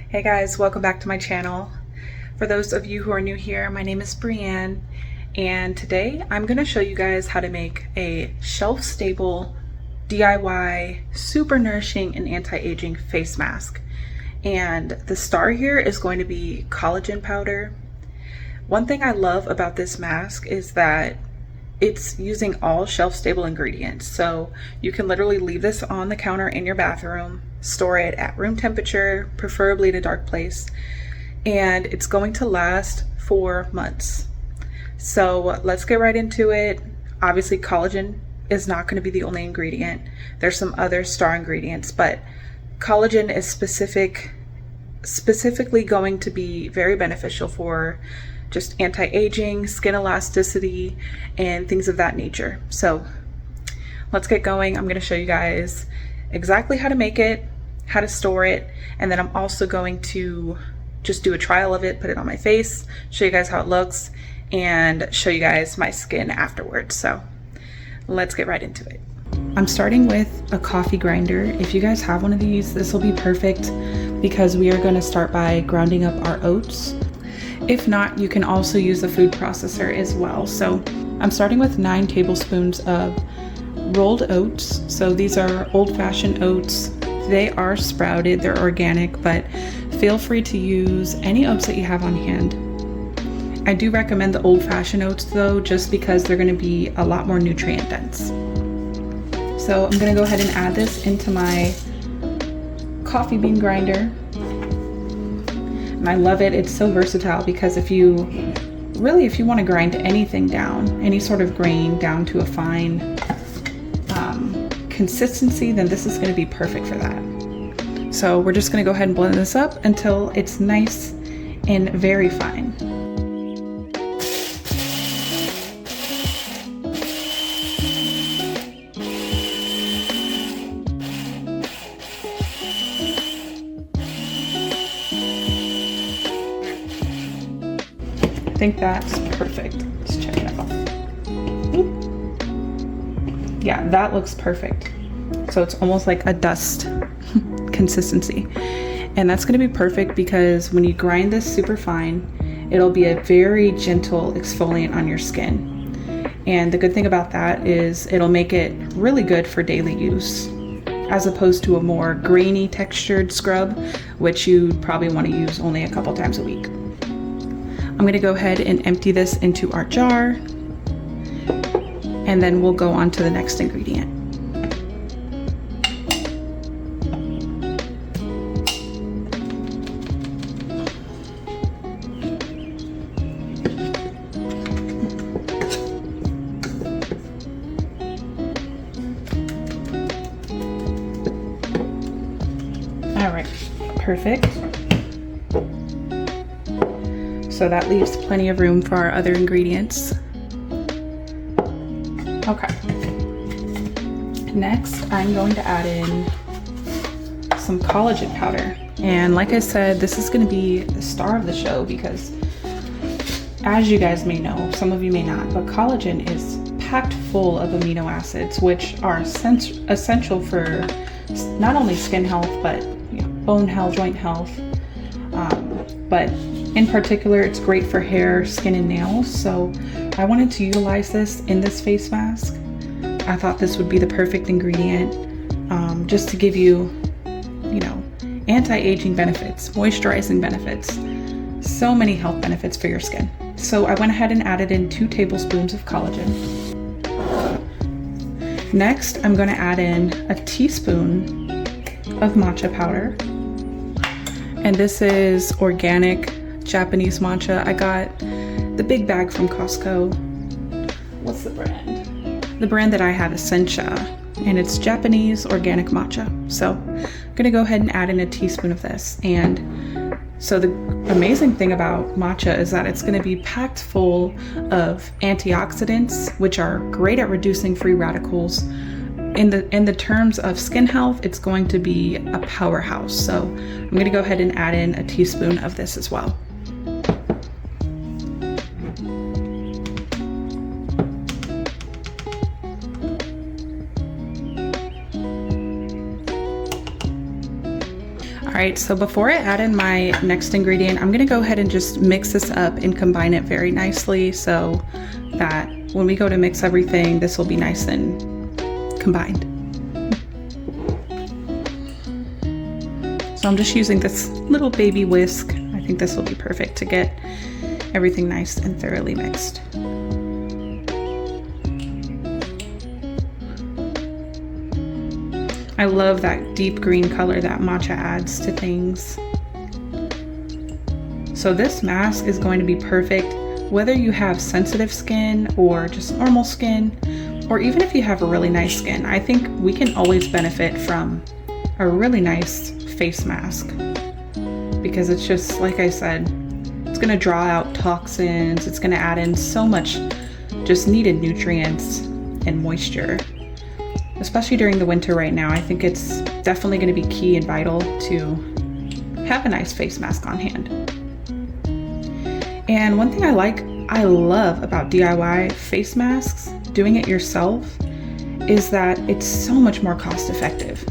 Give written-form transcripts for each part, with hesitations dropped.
Hey guys, welcome back to my channel. For those of you who are new here, my name is Brianne, and today I'm going to show you guys how to make a shelf-stable DIY super nourishing and anti-aging face mask. And the star here is going to be collagen powder. One thing I love about this mask is that it's using all shelf-stable ingredients. So you can literally leave this on the counter in your bathroom, store it at room temperature, preferably in a dark place, and it's going to last for months. So let's get right into it. Obviously, collagen is not going to be the only ingredient. There's some other star ingredients, but collagen is specifically going to be very beneficial for just anti-aging, skin elasticity, and things of that nature. So let's get going. I'm going to show you guys exactly how to make it, how to store it, and then I'm also going to just do a trial of it, put it on my face, show you guys how it looks, and show you guys my skin afterwards. So let's get right into it. I'm starting with a coffee grinder. If you guys have one of these, this will be perfect because we are going to start by grounding up our oats. If not, you can also use a food processor as well. So I'm starting with 9 tablespoons of rolled oats. So these are old-fashioned oats. They are sprouted, they're organic, but feel free to use any oats that you have on hand. I do recommend the old-fashioned oats though, just because they're going to be a lot more nutrient dense. So I'm going to go ahead and add this into my coffee bean grinder. And I love it. It's so versatile because if you want to grind anything down, any sort of grain down to a fine consistency, then this is going to be perfect for that. So we're just going to go ahead and blend this up until it's nice and very fine. I think that's perfect. Let's check it out. Yeah, that looks perfect. So it's almost like a dust consistency. And that's going to be perfect because when you grind this super fine, it'll be a very gentle exfoliant on your skin. And the good thing about that is it'll make it really good for daily use, as opposed to a more grainy textured scrub, which you'd probably want to use only a couple times a week. I'm going to go ahead and empty this into our jar, and then we'll go on to the next ingredient. All right, perfect. So that leaves plenty of room for our other ingredients. Okay. Next, I'm going to add in some collagen powder. And like I said, this is going to be the star of the show because, as you guys may know, some of you may not, but collagen is packed full of amino acids, which are essential for not only skin health, but bone health, joint health. But in particular, it's great for hair, skin, and nails. So I wanted to utilize this in this face mask. I thought this would be the perfect ingredient, just to give you, anti-aging benefits, moisturizing benefits, so many health benefits for your skin. So I went ahead and added in 2 tablespoons of collagen. Next, I'm going to add in a teaspoon of matcha powder. And this is organic Japanese matcha. I got the big bag from Costco. What's the brand? The brand that I have is Sencha, and it's Japanese organic matcha. So I'm gonna go ahead and add in a teaspoon of this. And so the amazing thing about matcha is that it's gonna be packed full of antioxidants, which are great at reducing free radicals. In the terms of skin health, it's going to be a powerhouse. So I'm gonna go ahead and add in a teaspoon of this as well. All right, so before I add in my next ingredient, I'm gonna go ahead and just mix this up and combine it very nicely so that when we go to mix everything, this will be nice and combined. So I'm just using this little baby whisk. I think this will be perfect to get everything nice and thoroughly mixed. I love that deep green color that matcha adds to things. So this mask is going to be perfect whether you have sensitive skin or just normal skin, or even if you have a really nice skin. I think we can always benefit from a really nice face mask because it's just, like I said, it's gonna draw out toxins, it's gonna add in so much just needed nutrients and moisture. Especially during the winter right now, I think it's definitely gonna be key and vital to have a nice face mask on hand. And one thing I love about DIY face masks, doing it yourself, is that it's so much more cost effective.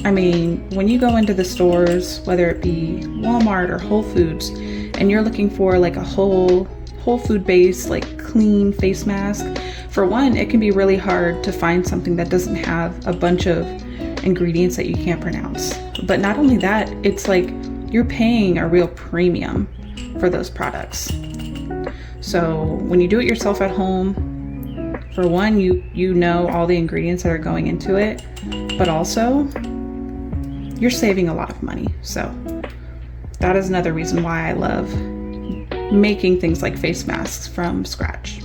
I mean, when you go into the stores, whether it be Walmart or Whole Foods, and you're looking for like a whole food based, like clean face mask, for one, it can be really hard to find something that doesn't have a bunch of ingredients that you can't pronounce. But not only that, it's like you're paying a real premium for those products. So when you do it yourself at home, for one, you know all the ingredients that are going into it, but also you're saving a lot of money. So that is another reason why I love making things like face masks from scratch.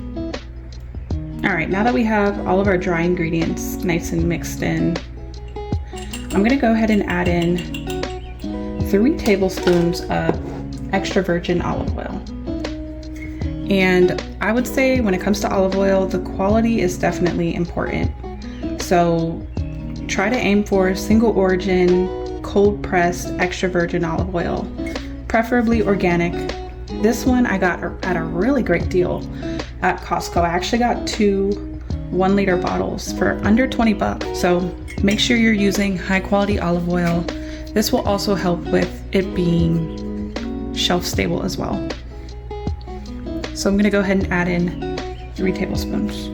All right, now that we have all of our dry ingredients nice and mixed in, I'm gonna go ahead and add in 3 tablespoons of extra virgin olive oil. And I would say when it comes to olive oil, the quality is definitely important. So try to aim for single origin, cold pressed, extra virgin olive oil, preferably organic. This one I got at a really great deal at Costco. I actually got 2 1-liter bottles for under 20 bucks. So make sure you're using high quality olive oil. This will also help with it being shelf stable as well. So I'm gonna go ahead and add in 3 tablespoons.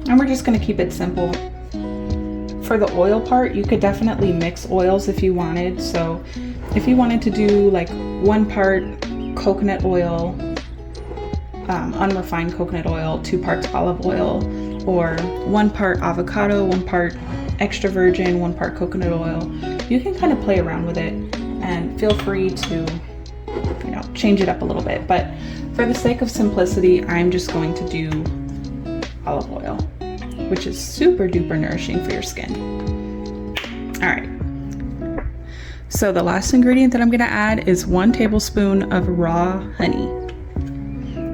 And we're just gonna keep it simple. For the oil part, you could definitely mix oils if you wanted. So if you wanted to do like 1 part coconut oil, unrefined coconut oil, 2 parts olive oil, or 1 part avocado, 1 part extra virgin, 1 part coconut oil, you can kind of play around with it and feel free to, change it up a little bit. But for the sake of simplicity, I'm just going to do olive oil, which is super duper nourishing for your skin. All right. So the last ingredient that I'm gonna add is 1 tablespoon of raw honey.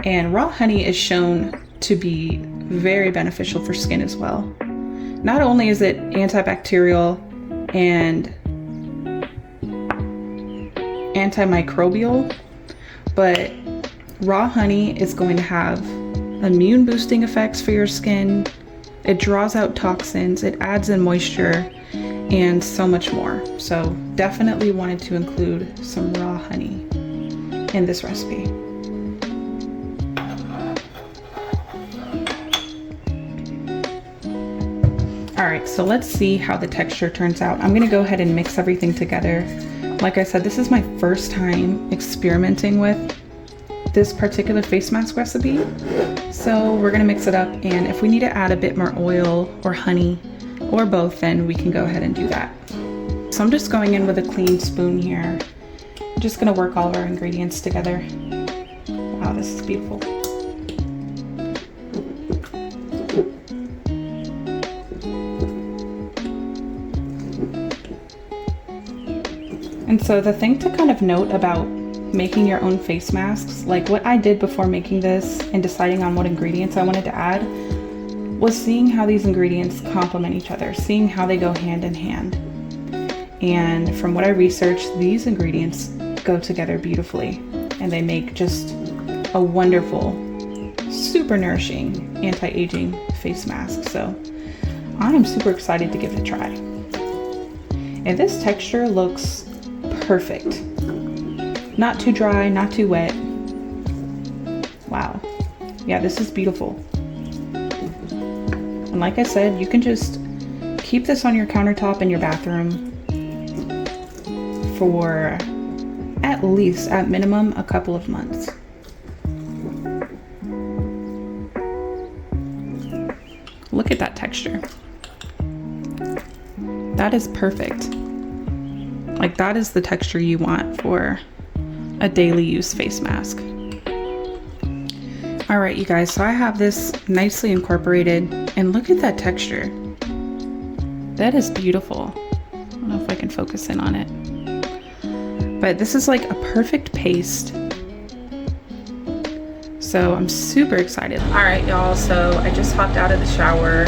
And raw honey is shown to be very beneficial for skin as well. Not only is it antibacterial and antimicrobial, but raw honey is going to have immune boosting effects for your skin. It draws out toxins, it adds in moisture, and so much more. So definitely wanted to include some raw honey in this recipe. All right, so let's see how the texture turns out. I'm gonna go ahead and mix everything together. Like I said, this is my first time experimenting with this particular face mask recipe. So we're gonna mix it up, and if we need to add a bit more oil or honey or both, then we can go ahead and do that. So I'm just going in with a clean spoon here. I'm just gonna work all of our ingredients together. Wow, this is beautiful. And so the thing to kind of note about making your own face masks, like what I did before making this and deciding on what ingredients I wanted to add, was seeing how these ingredients complement each other, seeing how they go hand in hand. And from what I researched, these ingredients go together beautifully, and they make just a wonderful, super nourishing anti-aging face mask. So I am super excited to give it a try. And this texture looks perfect. Not too dry, not too wet. Wow. Yeah, this is beautiful. And like I said, you can just keep this on your countertop in your bathroom for at least, at minimum, a couple of months. Look at that texture. That is perfect. Like, that is the texture you want for a daily use face mask. All right, you guys, so I have this nicely incorporated, and look at that texture. That is beautiful. I don't know if I can focus in on it. But this is like a perfect paste. So I'm super excited. All right, y'all, so I just hopped out of the shower.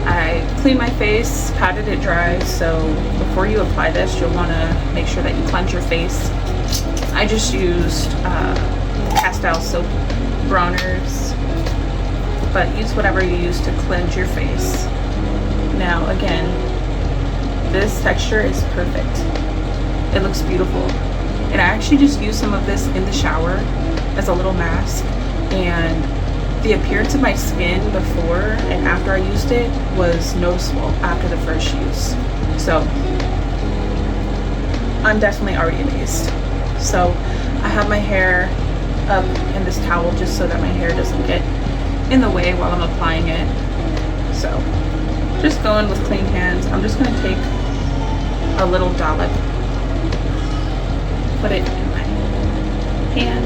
I cleaned my face, patted it dry. So before you apply this, you'll wanna make sure that you cleanse your face. I just used castille soap bronzers, but use whatever you use to cleanse your face. Now, again, this texture is perfect. It looks beautiful. And I actually just used some of this in the shower as a little mask, and the appearance of my skin before and after I used it was noticeable after the first use. So I'm definitely already amazed. So I have my hair up in this towel just so that my hair doesn't get in the way while I'm applying it. So just going with clean hands. I'm just going to take a little dollop, put it in my hand,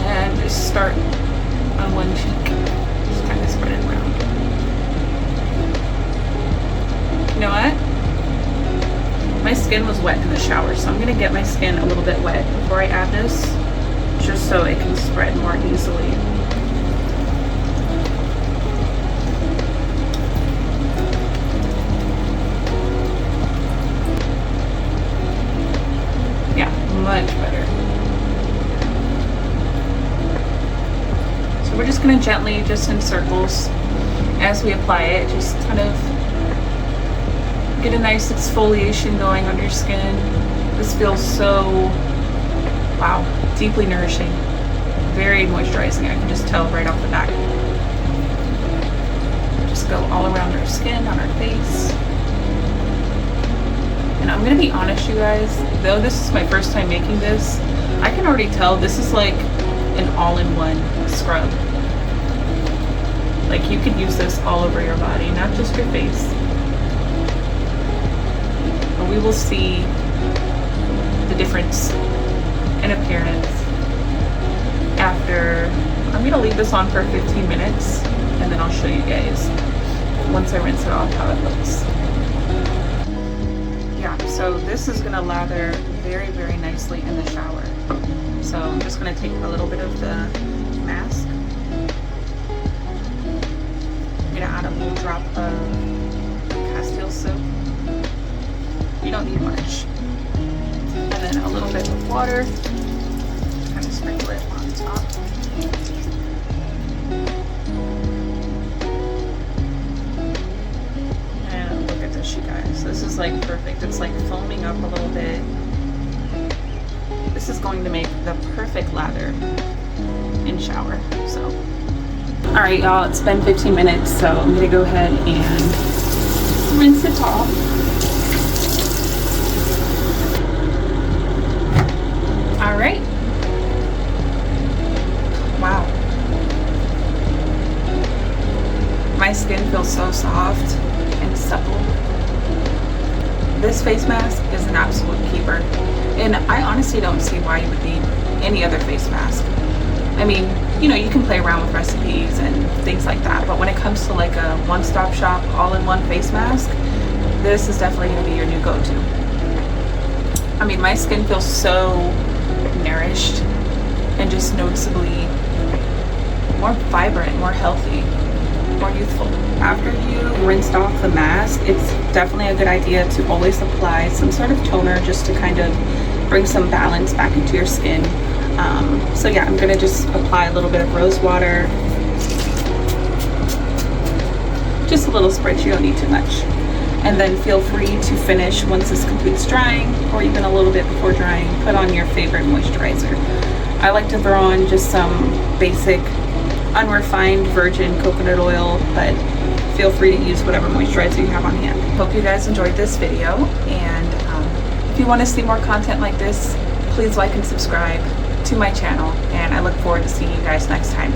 and just start on one cheek, just kind of spread it around. You know what? My skin was wet in the shower, so I'm going to get my skin a little bit wet before I add this, just so it can spread more easily. Yeah, much better. So we're just going to gently, just in circles, as we apply it, just kind of get a nice exfoliation going on your skin. This feels so, wow, deeply nourishing, very moisturizing. I can just tell right off the bat. Just go all around our skin, on our face. And I'm gonna be honest, you guys, though this is my first time making this, I can already tell this is like an all-in-one scrub. Like, you could use this all over your body, not just your face. But we will see the difference in appearance after. I'm gonna leave this on for 15 minutes, and then I'll show you guys once I rinse it off how it looks. Yeah, so this is gonna lather very, very nicely in the shower. So I'm just gonna take a little bit of the mask. I'm gonna add a little drop of castille soap. You don't need much. And then a little bit of water. Kind of sprinkle it on top. And look at this, you guys. This is like perfect. It's like foaming up a little bit. This is going to make the perfect lather in shower. So, all right, y'all, it's been 15 minutes, so I'm gonna go ahead and rinse it off. All right. Wow. My skin feels so soft and supple. This face mask is an absolute keeper. And I honestly don't see why you would need any other face mask. I mean, you know, you can play around with recipes and things like that, but when it comes to like a one-stop shop, all-in-one face mask, this is definitely gonna be your new go-to. I mean, my skin feels so nourished and just noticeably more vibrant, more healthy. more youthful. After you rinsed off the mask, it's definitely a good idea to always apply some sort of toner just to kind of bring some balance back into your skin. So yeah, I'm gonna just apply a little bit of rose water. Just a little spritz, you don't need too much. And then feel free to finish once this completes drying, or even a little bit before drying, put on your favorite moisturizer. I like to throw on just some basic unrefined virgin coconut oil, but feel free to use whatever moisturizer you have on hand. Hope you guys enjoyed this video, and if you want to see more content like this, please like and subscribe to my channel, and I look forward to seeing you guys next time.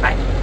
Bye.